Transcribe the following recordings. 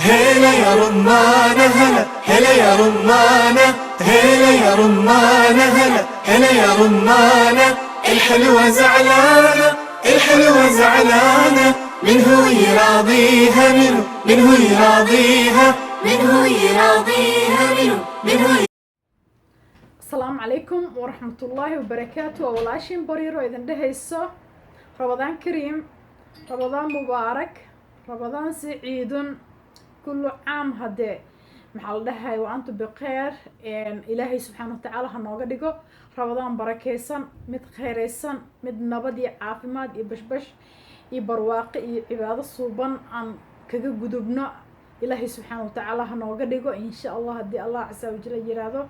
هلا يا رمانة هلا هلا يا رمانة هلا يا رمانة هلا هلا يا رمانة الحلوة زعلانة الحلوة زعلانة من هو يراضيها من هو يراضيها من هو يراضيها من هو. السلام عليكم ورحمة الله وبركاته. ولاشين بريرو إذن دهيسو رمضان كريم، رمضان مبارك، رمضان سعيد، كل عام هدي محل دهاي وأنتم بخير. إلهي سبحانه وتعالى هنوغا ديغو رمضان بركيسان مد خيريسان مد نبدي عافماد يبشبش يبرواقي عبادة صوبان عن كذا قدوبنا. إلهي سبحانه وتعالى هنوغا ديغو إن شاء الله هدي الله عز وجل يرادو.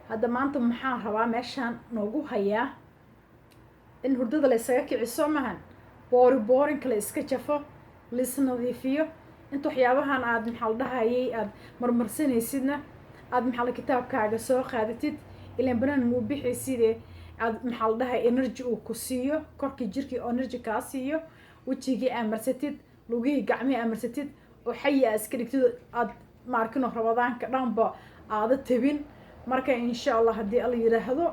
hadda maanta maxaan rabaa meeshaan noogu hayaa in hurdada la isaga kiciso mahan boorinka la iska jafo lais nadiifiyo inta waxyaabahan aad maxaa la dhahayay aad marmarsanaysidna aad maxaa la kitaabkaaga soo qaadatid ilaan banaan muu bixaysidee aad maxaa la dhahay energy uu ku siiyo korkii jirkii energy kaa siiyo wejigii aad marsatid lugihii gacmihii aad marsatid oo xayi aad iska dhigtid aad maarkino ramadaanka dhanba aada tabin. marka insha Allah haddii alla yiraahdo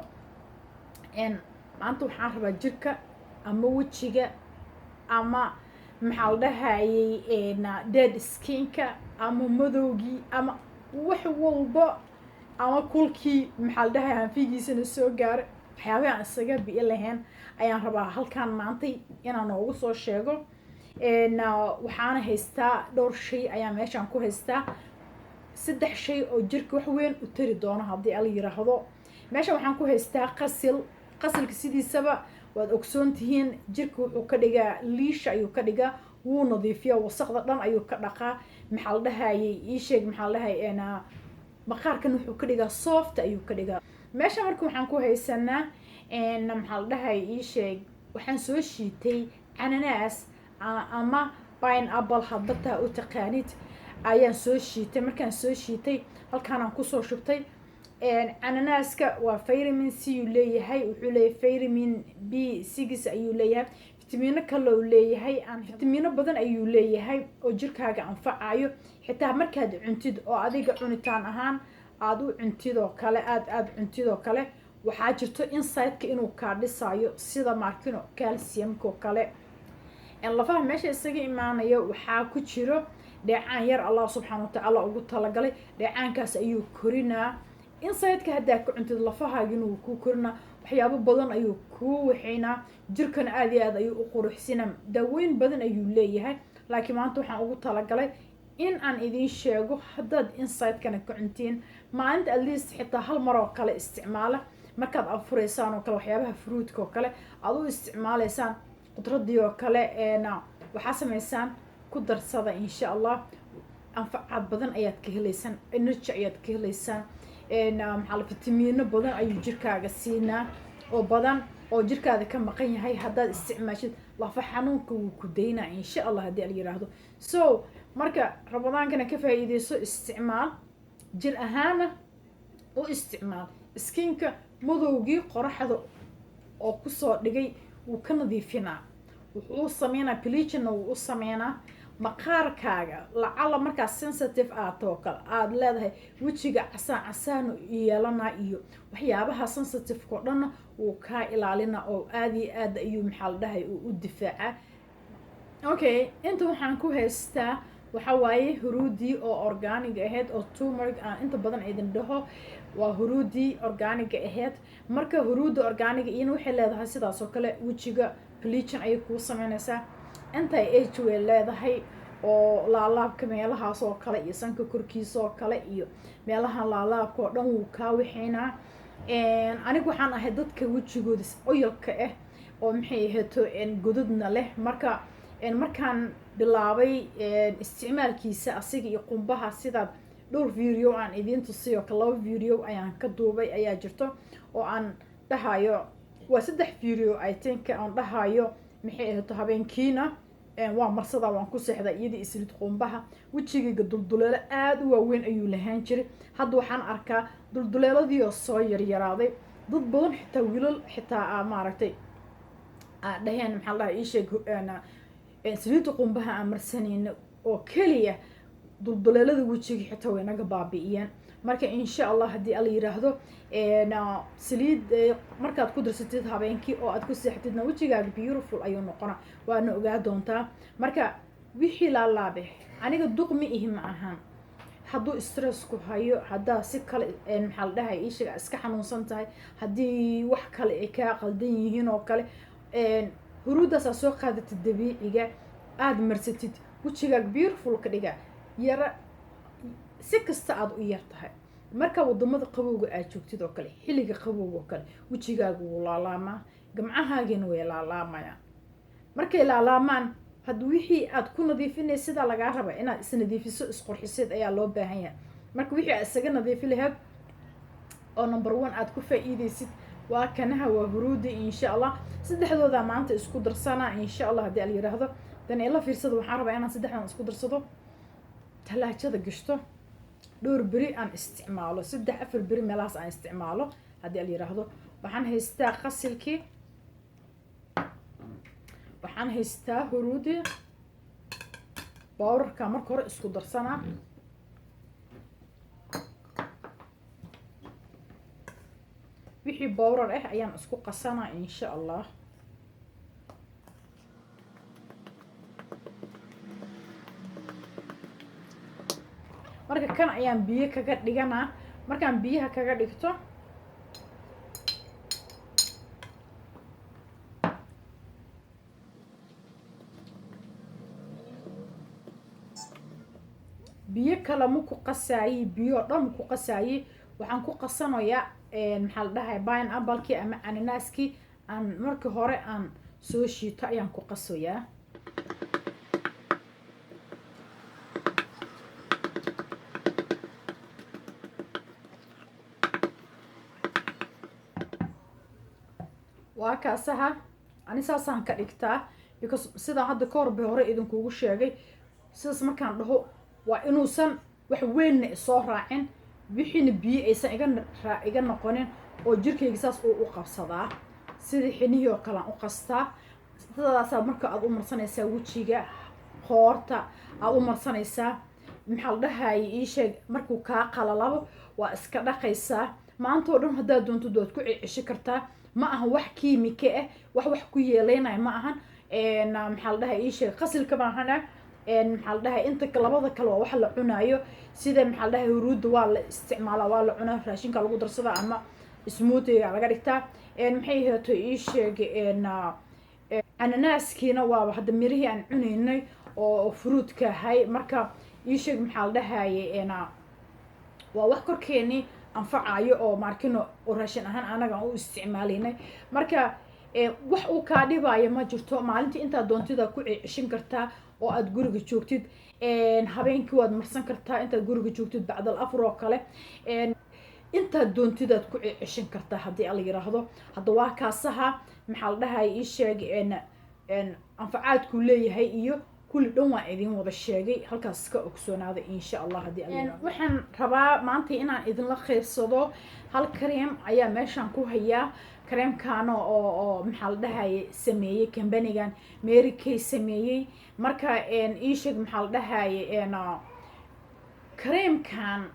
maanta waxaan rabaa jirka ama wejiga ama maxaa la dhahayay dead skinka ama madowgii ama wax walba ama kulkii maxaa la dhahay hanfigiisana soo gaaro waxyaabaha aan isaga bi'i lahayn ayaan rabaa halkaan maantay inaan noogu soo sheego. waxaana haystaa dhowr shay ayaan meeshaan ku haystaa, 3 shay oo jirka wax weyn u tari doono haddii ala yiraahdo. meesha waxaan ku haystaa qasilka sidiisaba waad ogsoon tihiin jirka wuxuu ka dhigaa liisha ayuu ka dhigaa, wuu nadiifiyaa wasaqda dhan ayuu ka dhaqaa. maxaa la dhahayay ii sheeg maxaa la dhahay maqaarkan wuxuu ka dhigaa soft ayuu ka dhigaa. meesha marka waxaan ku haysanaa maxaa la dhahay ii sheeg waxaan soo shiitay cananaas ama pineapple haddataa u taqaanid ayaan soo shiitay. markaan soo shiitay halkaanaan kusoo shubtay. cananaaska waa vitamin C uu leeyahay, wuxuu leeyahay vitamin B6 ayuu leeyahay, fitamiino kale uu leeyahay, fitamiino badan ayuu leeyahay oo jirkaaga anfacayo xitaa markaad cuntid oo adiga cunitaan ahaan aad u cuntid oo kale aad cuntid oo kale waxaa jirto inside-ka inuu kaa dhisayo sida maarkino calcium-ka oo kale. lafaha meesha isaga imaanayo waxaa ku jiro dheecaan yar allah subxaana wa tacaala ugu talagalay. dheecaankaas ayuu korinaa inside-ka haddaa ka cuntid lafahaagina wuu kuu korinaa, waxyaabo badan ayuu kuu waxaynaa, jirkana aad iyo aad ayuu u quruxsinaa, daaweyn badan ayuu leeyahay. laakiin maanta waxaan ugu talagalay in aan idiin sheego haddaad inside-kana ka cuntiin maalinta at least xitaa hal mar oo kale isticmaala markaad afuraysaan oo kale waxyaabaha fruudka oo kale aad u isticmaalaysaan qudradii oo kale waxaa samaysaan ku darsada insha Allah. anfacaad badan ayaad ka helaysaan, energy ayaad ka helaysaan, maxaa la fitamiino badan ayuu jirkaaga siinaa oo badan oo jirkaada ka maqan yahay haddaad isticmaashid lafa xanuunka wuu ku daynaa insha Allah haddii ala yiraahdo. so marka ramadaankana ka faa'iideyso, isticmaal jir ahaana u isticmaal. skinka madowgii qoraxda oo kusoo dhigay wuu ka nadiifinaa, wuxuu sameynaa bleaching wuu u sameynaa maqaarkaaga. lacala markaa sensitive aad oo kale aad leedahay wejiga casaan yeelana iyo waxyaabaha sensitive-ka oo dhan wuu kaa ilaalina oo aad iyo aad ayuu maxaa la dhahay u difaaca. okay, inta waxaan ku haystaa waxa waaye huruudii oo organic ahayd oo turmeric aan inta badan idin dhaho waa huruudii organic ahayd. marka huruudda organic iyana waxay leedahay sidaas oo kale wejiga bleaching ayay kuu sameynaysaa, anti-age way leedahay oo laalaabka meelahaas oo kale iyo sanka korkiisa oo kale iyo meelaha laalaabka oo dhan wuu kaa waxaynaa. anigu waxaan ahay dadka wejigooda oyalka ah oo maxay ahaato godadna leh. markaan bilaabay isticmaalkiisa asiga iyo qumbaha sidaad dhowr video aan idiin tusiyo ka 2 video ayaan ka duubay ayaa jirto oo aan dhahayo waa 3 video I think aan dhahayo maxay ahaato habeenkiina waa marsada waan ku seexda iyadii isrid qumbaha wejigayga dulduleelo aad u waaweyn ayuu lahaan jiray. hadda waxaan arkaa dulduleeladii oo soo yaryaraaday. dad badan xitaa wiilal xitaa maaragtay dhaheen maxaa la dhahay ii sheeg isrid qumbaha aan marsanayno oo kaliya dulduleelada wejiga xitaa way naga baabi'iyeen marka insha allah haddii alla yiraahdo saliid markaad ku darsatid habeenkii oo aad ku seexatidna wejigaaga beautiful ayuu noqonaa waana ogaa doontaa marka wixii laalaabe aniga duq ma ihi ma ahan hadduu stressku hayo haddaa si kale maxaa la dhahay ishaga iska xanuunsan tahay haddii wax kale ay kaa qaldan yihiin oo kale huruuddaas aad soo qaadatid dabiiciga aada marsatid wejigaaga beautiful ka dhiga yara si kasta aada u yar tahay marka wadamada qabowga aad joogtid oo kale xilliga qabowga oo kale wejigaaga wuu laalaamaa gamcahaagina way laalaamayaan markay laalaamaan hadda wixii aad ku nadiifinay sidaa lagaa raba inaad isnadiifiso isqurxisid ayaa loo baahan yahay marka wixii aad isaga nadiifi lahayd oo number 1 aad ku faa'iidaysid waa kanaha waa huruudi insha allah saddexdooda maanta isku darsanaa insha allah haddii al yiraahdo dan ila fiirsado waxaan rabaa inaan saddexdan isku darsado talaajada gashto dhowr beri aan isticmaalo 3-4 beri meelahaas aan isticmaalo haddii al yiraahdo waxaan haystaa qasilkii waxaan haystaa huruudi bowrarka marka hore isku darsanaa wixii bowrar ah ayaan isku qasanaa insha allah marka kan ayaan biyo kaga dhiganaa markaan biyaha kaga dhigto biyo kale ma ku qasaayi biyo dhan ku qasaayi waxaan ku qasanayaa maxaa la dhahay pineapple-kii ama ananaaskii aan markii hore aan soo shiito ayaan ku qasayaa waa kaasaha ani saasaan ka dhigtaa because sidaa hadda ka horba hore idinkugu sheegay sidaas markaan dhaho waa inuusan wax weynna isoo raacin wixiina biyo aysan iga noqonin oo jirkayga saas uu u qabsadaa sidii xinihii oo kale aan u qastaa sidaasaa marka aad u marsanaysaa wejiga qoorta aad u marsanaysaa maxaa la dhahaye ii sheeg markuu kaa qalalabo waa iska dhaqaysaa maanta oo dhan haddaad doonto waad ku cesho kartaa ma ahan wax kiimika ah wax ku yeelaynaya ma ahan maxaa la dhahay ii sheeg qasilka maahana maxaa la dhahay inta labada kale waa wax la cunaayo sida maxaa la dhahay huruudda waa la isticmaalaa waa la cunaa raashinka lagu darsadaa ama smoothie laga dhigtaa maxay heeto ii sheeg ananaaskiina waaba hadda mirihii aan cunaynay oo fruitka ahay marka ii sheeg maxaa la dhahaye waa wax korkeenii anfacayo oo markino oo raashin ahaan anaga aan u isticmaalaynay marka wax uu kaa dhibaayo ma jirto maalintii intaad doontida ku ceshin kartaa oo aad guriga joogtid habeenkii waad marsan kartaa intaad guriga joogtid bacdal afur oo kale intaad doontidaad ku ceshin kartaa haddii ala yiraahdo hadda waa kaasaha maxaa la dhahay ii sheeg anfacaadkuu leeyahay iyo kulli dhan waan idin wada sheegay halkaas ka ogsoonaada insha allah haddii ala yiraahdo waxaan rabaa maanta inaan idinla qeybsado hal kareem ayaa meeshaan ku hayaa kareemkaana oo maxaa la dhahaye sameeyey kambanigan Mary Kay sameeyey marka ii sheeg maxaa la dhahaye kareemkan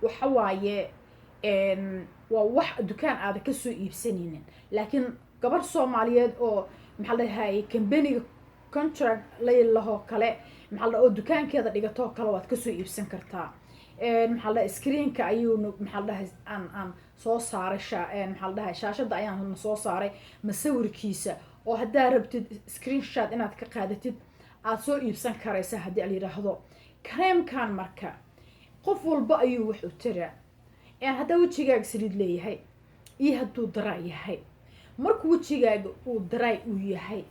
waxa waaye waa wax dukaan aad ka soo iibsanaynin laakiin gabar Soomaaliyeed oo maxaa la dhahaye kambaniga contract leeyahay kale maxaa la oo dukaankeeda dhigato kale waad ka soo iibsan kartaa maxaa la screenka ayuu maxaa la dhahay aan soo saaray maxaa la dhahay shaashada ayaan soo saaray masawirkiisa oo haddaa rabtid screenshot inaad ka qaadatid aad soo iibsan karaysa haddii la yiraahdo kareemkan marka qof walba ayuu wax u tiraa haddaa wejigaaga saliid leeyahay iyo hadduu daraay yahay markuu wejigaaga uu daraay uu yahay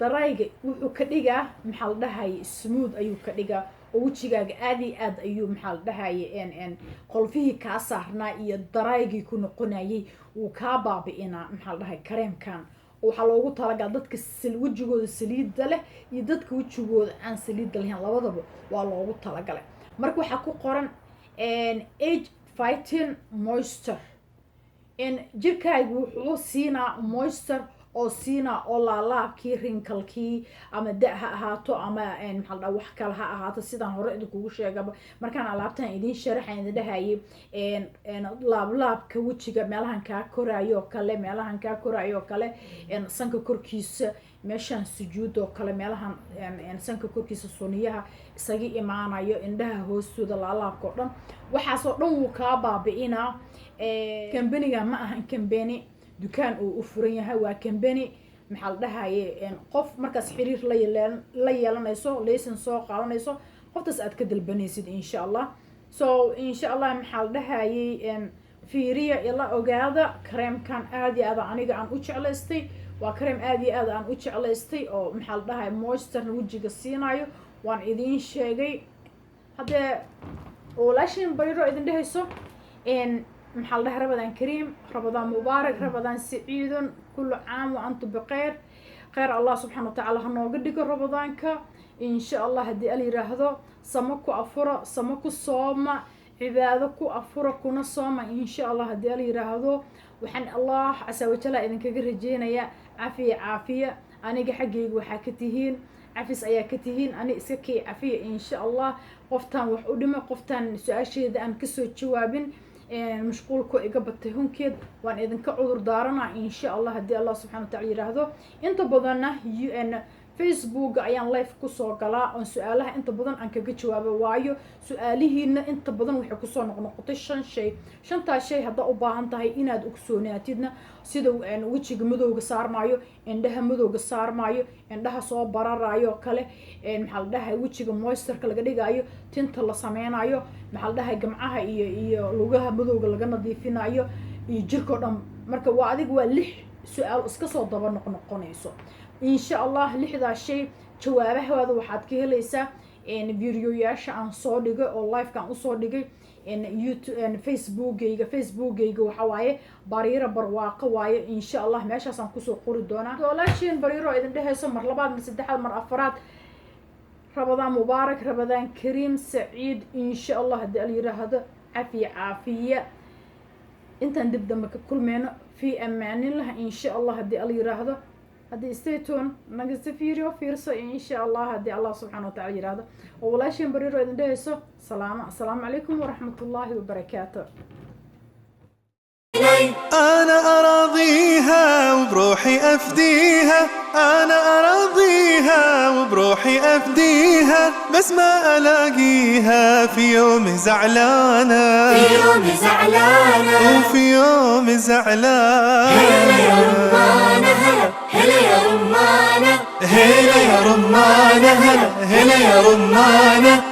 darayga wuxuu ka dhigaa maxaa la dhahaye smooth ayuu ka dhigaa oo wejigaaga aad iyo aad ayuu maxaa la dhahaye qolfihii kaa saarnaa iyo daraygii ku noqonayay wuu kaa baabi'inaa maxaa la dhahay kareemkan waxaa loogu talagalay dadka wejigooda saliidda leh iyo dadka wejigooda aan saliidda lahayn labadaba waa loogu talagalay marka waxaa ku qoran age fighting moisture jirkaaga wuxuu siinaa moisture oo siina oo laalaabkii rinkalkii ama da ha ahaato ama maxaa la dhahaa wax kale ha ahaato sidaan hore idinkugu sheegaba markaan alaabtan idin sharaxayn idin dhahayay laablaabka wejiga meelahan kaa koraayo kale meelahan kaa koraayo kale sanka korkiisa meeshaan sujuud oo kale meelahan sanka korkiisa suniyaha isaga imaanayo indhaha hoostooda laalaabka oo dhan waxaas oo dhan wuu kaa baabi'inaa kambaniga ma ahan kambani dukaan uu u furan yahay waa kambani maxaa la dhahaye qof markaas xiriir la yeelanayso laysan soo qaadanayso qoftaas aad ka dalbanaysid insha allah so insha allah maxaa la dhahayay fiiriya ila ogaada kareemkan aad iyo aad aniga aan u jeclaystay waa kareem aad iyo aad aan u jeclaystay oo maxaa la dhahaye moisture wejiga siinayo waan idiin sheegay haddee walaashin bayro idin dhehayso maxaa la dhahay رمضان كريم رمضان مبارك رمضان سعيد كل عام وأنتم بخير خير الله سبحانه وتعالى هنوقدك رمضان إن شاء الله هدي ألي رهضو سمكو أفرا سمكو صوم عبادكو أفرا كنا صوم إن شاء الله هدي ألي رهضو وحن الله عسى وجلا إذن كجرجينا يا عافية أنا حقي وحكتهين عفيس أياكتهين أنا إسكي عافية إن شاء الله قفتان وحودما قفتان سؤال شيء أن كسو جوابين مشغولكو إجابتهم كيد وأن إذن كعذر دارنا إن شاء الله هدي الله سبحانه وتعالى يراهدو أنت بدنا UN فيسبوك أيام لايف كسر قلا عن سؤالها أنت بدنا أنك جواب وايو سؤاله إن أنت بدنا وحكسر نقطة شن شيء هذا أباه أنت هاي إناد أكسوناتنا سيدو أن وجه مدو قصار مايو عندها مدو قصار مايو عندها صوب برا رايو كله محل ده وجه مويستر كله قدي جايو تنتلا سمين أيو محل ده جمعها لوجها مدو قل جنا ضيفين أيو يجركوا دم مركب وعدك ولح سؤال اسكسر ضبر نقنيسو إن شاء الله لحظة شيء جوابه هذا واحد كهليسا إن فيديوهاش عن صادقة أو لايف كان صادقة إن يوتيوب إن فيسبوك جيجا وحواي بريرة برواقة واي إن شاء الله ماشي عشان كسر قول الدونا ولكن بريرة إذا ده سمر لبعض من سدح المر أفراد رمضان مبارك رمضان كريم سعيد إن شاء الله هدي لي هذا عافية أنت نبدأ مك كل منا في أمان الله إن شاء الله هدي لي هذا هذه استيتون نجس فيريو فيرسو إن شاء الله هدي الله سبحانه وتعالى يراده ولا شيء بريرو إذن دهسو السلام عليكم ورحمة الله وبركاته أنا أراضيها وبروحي أفديها أنا أراضيها وبروحي أفديها بس ما ألاقيها في يوم زعلانة وفي يوم زعلانة هلا يا رمانة هلا يا رمانة هلا يا رمانة